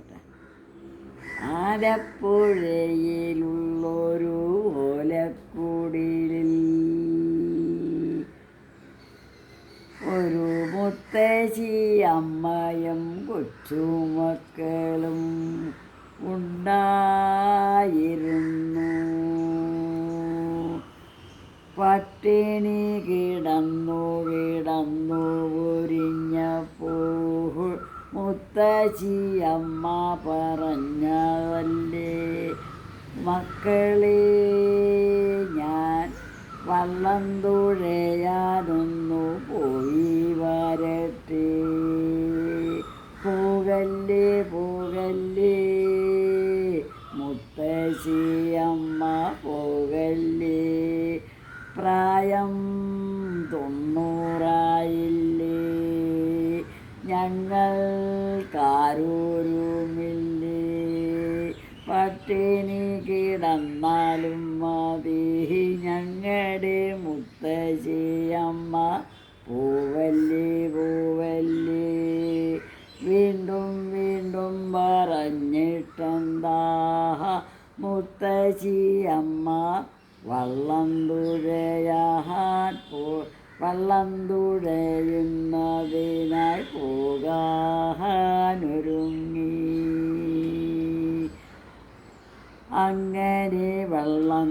പോട്ടെ. ആലപ്പുഴയിലുള്ളൊരു ഓലക്കുടിലിൽ ഒരു മുത്തശ്ശി അമ്മയും കൊച്ചുമക്കളും ഉണ്ടായിരുന്നു. പട്ടിണി കിടന്നു ഉരിഞ്ഞപ്പോൾ മുത്തശ്ശി അമ്മ പറഞ്ഞതല്ലേ, മക്കളെ ഞാൻ വള്ളം തുഴയാനൊന്നു പോയി വരട്ടെ. പോകല്ലേ പോകല്ലേ മുത്തശ്ശി അമ്മ പോകല്ലേ, പ്രായം 90 ഞങ്ങൾക്കാരോരുമില്ലേ, പട്ടിണി കിടന്നാലും മതി ഞങ്ങളുടെ മുത്തശ്ശി അമ്മ പോവല്ലേ പോവല്ലേ. വീണ്ടും വീണ്ടും പറഞ്ഞിട്ടെന്താ, മുത്തശ്ശി അമ്മ വള്ളം തുഴയുന്നതിനായി പോകാനൊരുങ്ങി. അങ്ങനെ വെള്ളം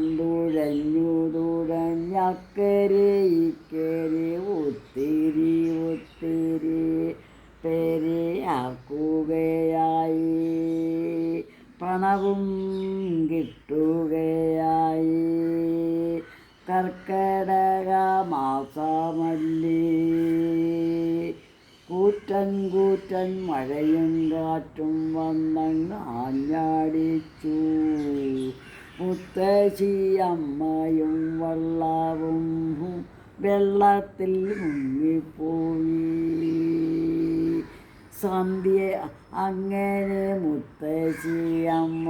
തുഴഞ്ഞക്കരെ ഇക്കരെ ഒത്തിരി പേരെയാക്കുകയായി. പണവും കിട്ടുകയായി. കർക്കടക മാസമല്ലേ, കൂറ്റൻ മഴയും കാറ്റും വന്നങ്ങ് ആഞ്ഞടിച്ചു. മുത്തശ്ശി അമ്മയും വള്ളവും വെള്ളത്തിൽ മുങ്ങിപ്പോയി. അങ്ങനെ മുത്തശ്ശി അമ്മ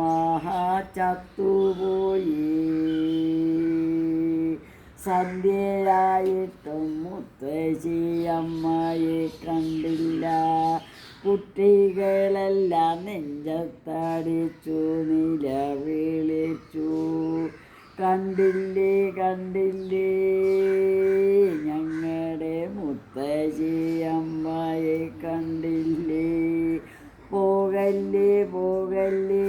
ചത്തുപോയി. സന്ധ്യയായിട്ടും മുത്തശ്ശി അമ്മയെ കണ്ടില്ല. കുട്ടികളെല്ലാം നെഞ്ചത്തടിച്ചു നിലവിളിച്ചു, കണ്ടില്ലേ കണ്ടില്ലേ ഞങ്ങളുടെ മുത്തശ്ശി അമ്മയെ കണ്ടില്ലേ, പോകല്ലേ പോകല്ലേ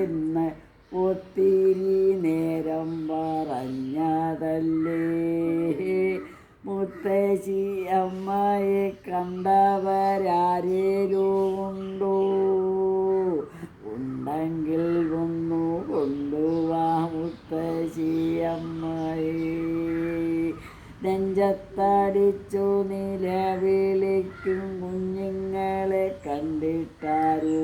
എന്ന് ഒത്തിരി നേരം പറഞ്ഞതല്ലേ. മുത്തശ്ശി അമ്മയെ കണ്ടവരാരേലും ഉണ്ടോ? ഉണ്ടെങ്കിൽ ഒന്നു കൊണ്ടുവാ മുത്തശ്ശി അമ്മയെ. നെഞ്ചത്തടിച്ചു നിലവിളിക്കും കുഞ്ഞുങ്ങളെ കണ്ടിട്ടാരോ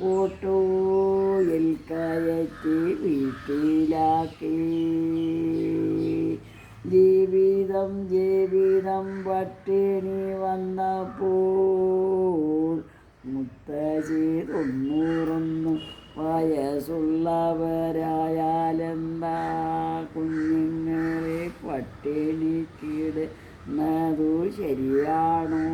ഓട്ടോയിൽ കയറ്റി വീട്ടിലാക്കി. ജീവിതം പട്ടിണി വന്നപ്പോൾ മുത്തശ്ശി 90 വയസ്സുള്ളവരായാലെന്താ, കുഞ്ഞുങ്ങളെ പട്ടിണിക്കിടുന്നതു ശരിയാണോ?